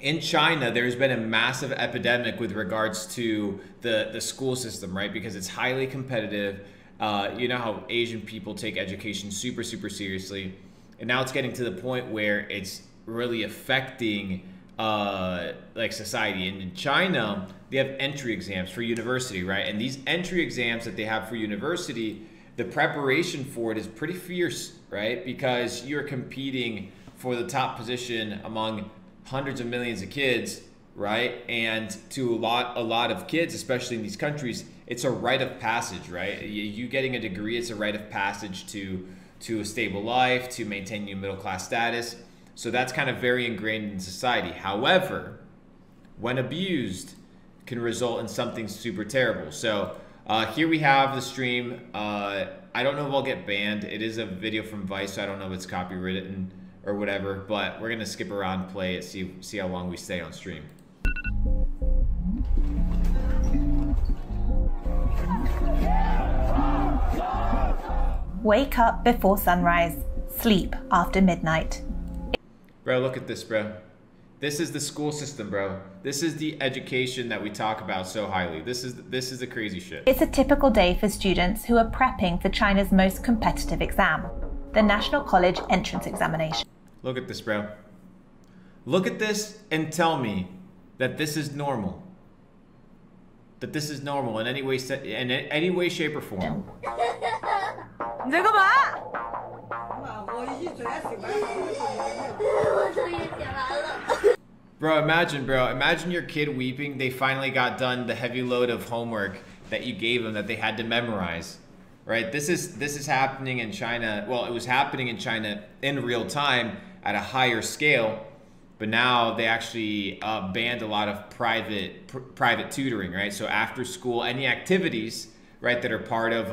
in China, there's been a massive epidemic with regards to the school system, right? Because it's highly competitive. You know how Asian people take education super, super seriously. And now it's getting to the point where it's really affecting like society. And in China, they have entry exams for university, right? And these entry exams that they have for university, the preparation for it is pretty fierce, right? Because you're competing for the top position among hundreds of millions of kids, right? And to a lot of kids, especially in these countries, it's a rite of passage, right? You getting a degree, it's a rite of passage to a stable life, to maintain your middle class status. So that's kind of very ingrained in society. However, when abused, can result in something super terrible. So here we have the stream. I don't know if I'll get banned. It is a video from Vice, so I don't know if it's copywritten or whatever, but we're gonna skip around, play it, see how long we stay on stream. Wake up before sunrise, sleep after midnight. Bro, look at this, bro. This is the school system, bro. This is the education that we talk about so highly. This is the crazy shit. It's a typical day for students who are prepping for China's most competitive exam, the National College Entrance Examination. Look at this, bro. Look at this and tell me that this is normal. That this is normal in any way, shape, or form. Bro, imagine your kid weeping. They finally got done the heavy load of homework that you gave them that they had to memorize. Right? This is happening in China. Well, it was happening in China in real time at a higher scale, but now they actually banned a lot of private tutoring, right? So after school, any activities, right, that are part of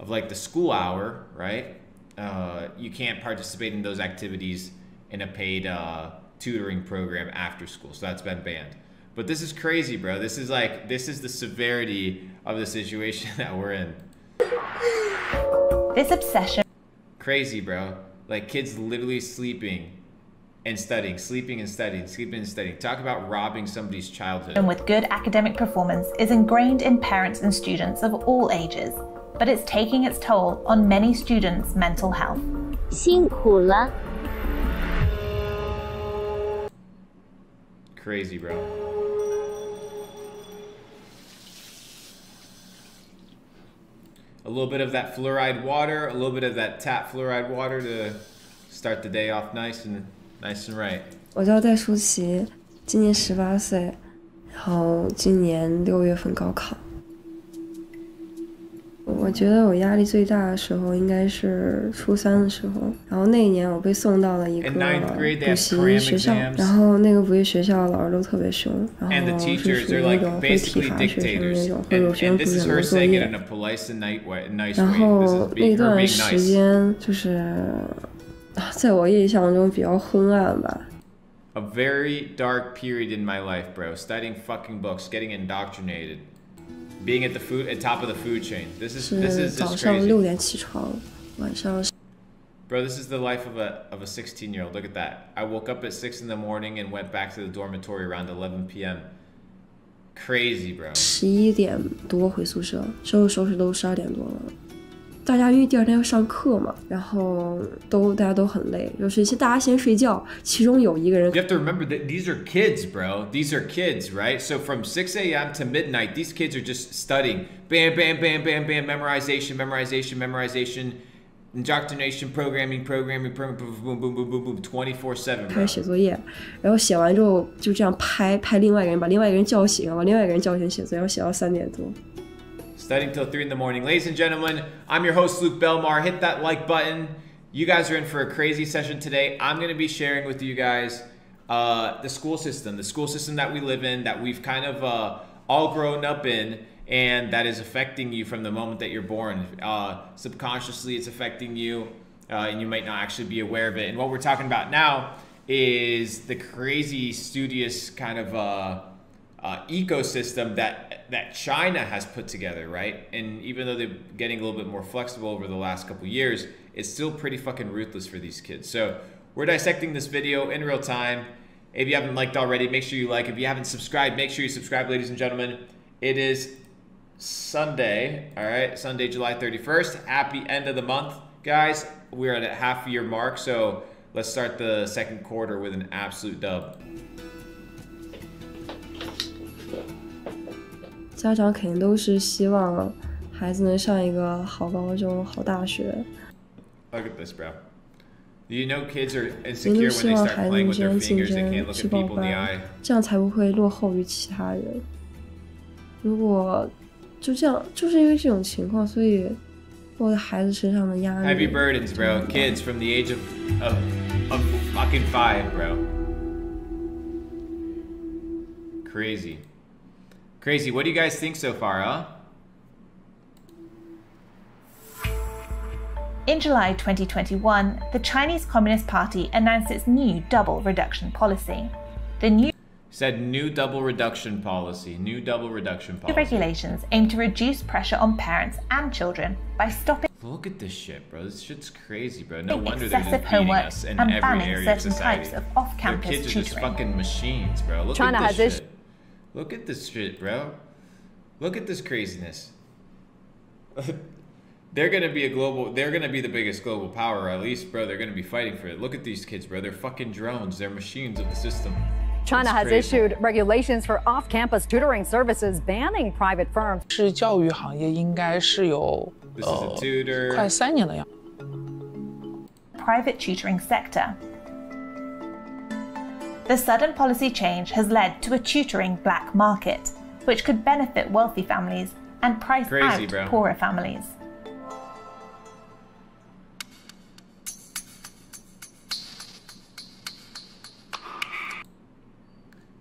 like the school hour, right? You can't participate in those activities in a paid tutoring program after school. So that's been banned. But this is crazy, bro. This is the severity of the situation that we're in. This obsession. Crazy, bro. Like kids literally sleeping and studying, sleeping and studying, sleeping and studying. Talk about robbing somebody's childhood. And with good academic performance is ingrained in parents and students of all ages, but it's taking its toll on many students' mental health. 辛苦了. Crazy, bro. A little bit of that fluoride water, a little bit of that tap fluoride water to start the day off nice and right. 我叫戴舒淇，今年18岁，然后今年6月份高考。我觉得我压力最大的时候应该是初3的时候，然后那一年我被送到了一个补习学校，然后那个补习学校老师都特别凶，然后是属于那种会体罚学生的那种，会有学生布置很多作业。然后那段时间就是在我印象中比较昏暗吧。A very dark period in my life, bro. Studying fucking books, getting indoctrinated. Being at the top of the food chain. This is just 早上6点起床，晚上。Bro, this is the life of a 16-year-old. Look at that. I woke up at 6 in the morning and went back to the dormitory around 11 p.m. Crazy, bro. 11点多回宿舍，收拾收拾都12点多了。大家因为第二天要上课嘛，然后大家都很累，就是大家先睡觉，其中有一个人。You have to remember that these are kids, bro. These are kids, right? So from 6 a.m. to midnight, these kids are just studying. Bam, bam, bam, bam, bam. Memorization, memorization, memorization. Indoctrination, programming, boom, boom, boom, boom, boom, boom, 24/7. 开始写作业，然后写完之后就这样拍另外一个人，把另外一个人叫醒，把另外一个人叫醒写作业，然后写到3点多。Studying till 3 in the morning. Ladies and gentlemen, I'm your host, Luke Belmar. Hit that like button. You guys are in for a crazy session today. I'm going to be sharing with you guys the school system that we live in, that we've kind of all grown up in, and that is affecting you from the moment that you're born. Subconsciously, it's affecting you, and you might not actually be aware of it. And what we're talking about now is the crazy, studious kind of ecosystem that China has put together, right? And even though they're getting a little bit more flexible over the last couple years, it's still pretty fucking ruthless for these kids. So we're dissecting this video in real time. If you haven't liked already, make sure you like. If you haven't subscribed, make sure you subscribe, ladies and gentlemen. It is Sunday, all right? Sunday, July 31st. Happy end of the month, guys. We're at a half-year mark, so let's start the second quarter with an absolute dub. 家长肯定都是希望孩子能上一个好高中、好大学。Look at this, bro. You know kids are insecure when they start playing with their fingers and can't look at people in the eye. 这样才不会落后于其他人。如果就这样，就是因为这种情况，所以我的孩子身上的压力。Heavy burdens, bro. Kids from the age of fucking 5, bro. Crazy. Crazy. What do you guys think so far, huh? In July 2021, the Chinese Communist Party announced its new double reduction policy. The new double reduction policy. New double reduction policy. Regulations aim to reduce pressure on parents and children by stopping. Look at this shit, bro. This shit's crazy, bro. No wonder they're just beating homework us in and every banning area of certain society. types of off-campus Their kids are just tutoring. fucking machines, bro. Look China at this has shit. Look at this shit, bro. Look at this craziness. They're gonna be the biggest global power, at least, bro. They're gonna be fighting for it. Look at these kids, bro. They're fucking drones. They're machines of the system. China has issued regulations for off-campus tutoring services, banning private firms. 是教育行业应该是有快3年了呀。Private tutoring sector. The sudden policy change has led to a tutoring black market, which could benefit wealthy families and price out poorer families.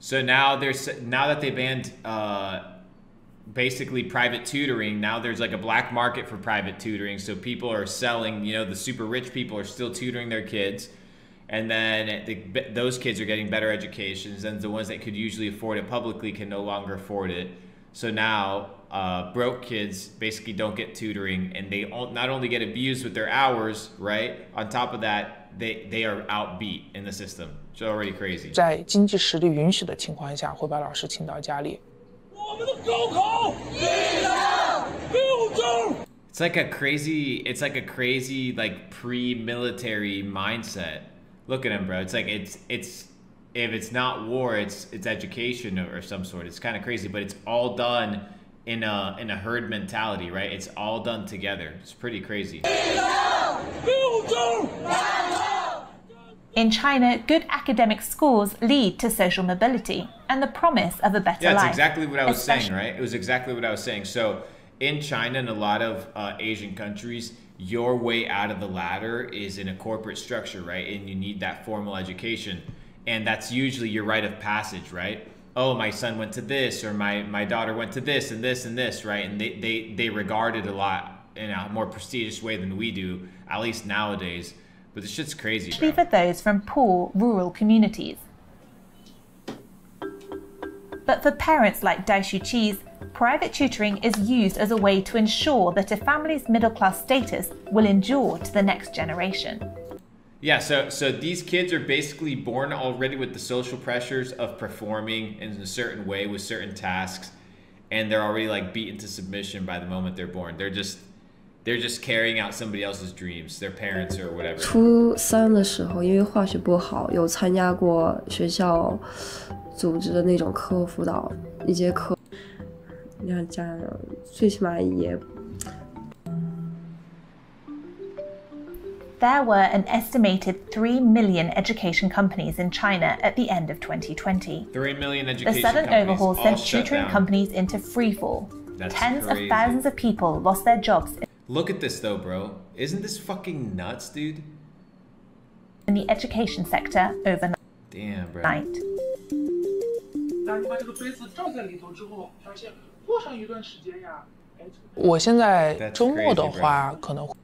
So now that they banned basically private tutoring, now there's like a black market for private tutoring. So people are selling, you know, the super rich people are still tutoring their kids. And then those kids are getting better educations, and the ones that could usually afford it publicly can no longer afford it. So now broke kids basically don't get tutoring, and they not only get abused with their hours, right? On top of that, they are outbeat in the system. It's already crazy. 在经济实力允许的情况下，会把老师请到家里。我们的高考力量6周。It's like a crazy like pre-military mindset. Look at him, bro. It's like it's if it's not war, it's education or some sort. It's kind of crazy, but it's all done in a herd mentality, right? It's all done together. It's pretty crazy. In China, good academic scores lead to social mobility and the promise of a better life. Yeah, that's exactly what I was saying, right? It was exactly what I was saying. So in China and a lot of Asian countries, your way out of the ladder is in a corporate structure, right? And you need that formal education. And that's usually your rite of passage, right? Oh, my son went to this, or my daughter went to this and this and this, right? And they regard it a lot in a more prestigious way than we do, at least nowadays. But this shit's crazy, bro. Especially for those from poor rural communities. But for parents like Dai Shuqi's, private tutoring is used as a way to ensure that a family's middle-class status will endure to the next generation. Yeah, so these kids are basically born already with the social pressures of performing in a certain way with certain tasks, and they're already like beaten to submission by the moment they're born. They're just carrying out somebody else's dreams, their parents or whatever. 初3的时候，因为化学不好，有参加过学校组织的那种课后辅导一节课，让家长最起码也。There were an estimated 3 million education companies in China at the end of 2020. 3 million education The sudden companies overhaul sent shut tutoring down. companies into freefall. That's Tens crazy. of thousands of people lost their jobs Look at this though, bro. Isn't this fucking nuts, dude? in the education sector overnight. Damn, bro. 那你把这个杯子罩在里头之后，发现过上一段时间呀，我现在周末的话可能会。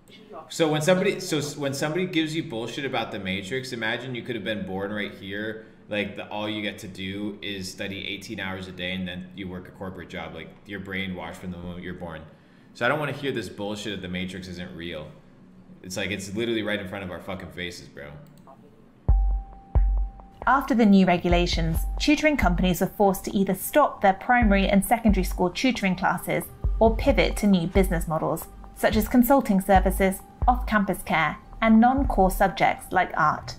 So when somebody gives you bullshit about the Matrix, imagine you could have been born right here. Like all you get to do is study 18 hours a day, and then you work a corporate job. Like you're brainwashed from the moment you're born. So I don't want to hear this bullshit that the Matrix isn't real. It's like it's literally right in front of our fucking faces, bro. After the new regulations, tutoring companies were forced to either stop their primary and secondary school tutoring classes or pivot to new business models, such as consulting services, off-campus care, and non-core subjects like art.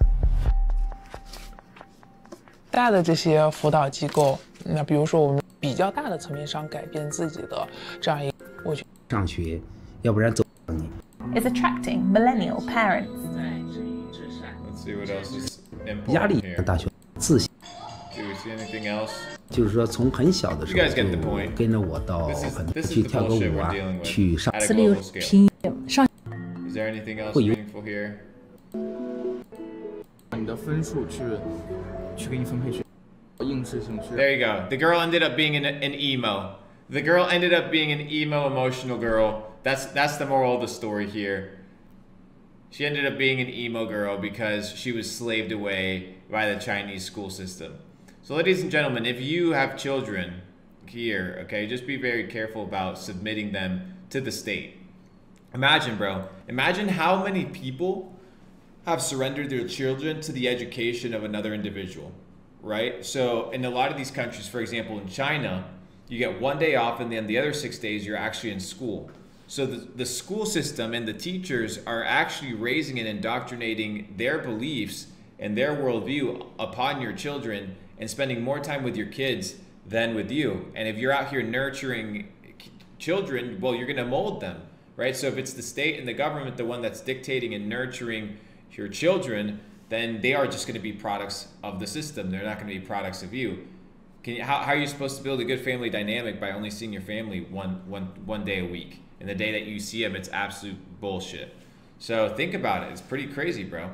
大的这些辅导机构，那比如说我们比较大的层面上改变自己的这样一个，我觉得上学，要不然走你。Is attracting millennial parents. Let's see what else is 压 important 力 here. 大学自信， Do we see anything else? 就是说从很小的时 You 候 guys get the 就 point. 跟着我到 This is 很 this 去 is the 跳个 bullshit 舞 we're 啊， dealing with 去上 at a global scale. 上 Is there anything else 会有 meaningful here? 你的分数去给你分配去应试性去。 There you go. The girl ended up being an emo. The girl ended up being an emo, emotional girl. That's the moral of the story here. She ended up being an emo girl because she was slaved away by the Chinese school system. So ladies and gentlemen, if you have children here, okay, just be very careful about submitting them to the state. Imagine, bro, imagine how many people have surrendered their children to the education of another individual, right? So in a lot of these countries, for example, in China, you get one day off and then the other 6 days you're actually in school. So the school system and the teachers are actually raising and indoctrinating their beliefs and their worldview upon your children and spending more time with your kids than with you. And if you're out here nurturing children, well, you're gonna mold them, right? So if it's the state and the government, the one that's dictating and nurturing your children, then they are just gonna be products of the system. They're not gonna be products of you. How are you supposed to build a good family dynamic by only seeing your family one day a week? And the day that you see them, it's absolute bullshit. So think about it. It's pretty crazy, bro.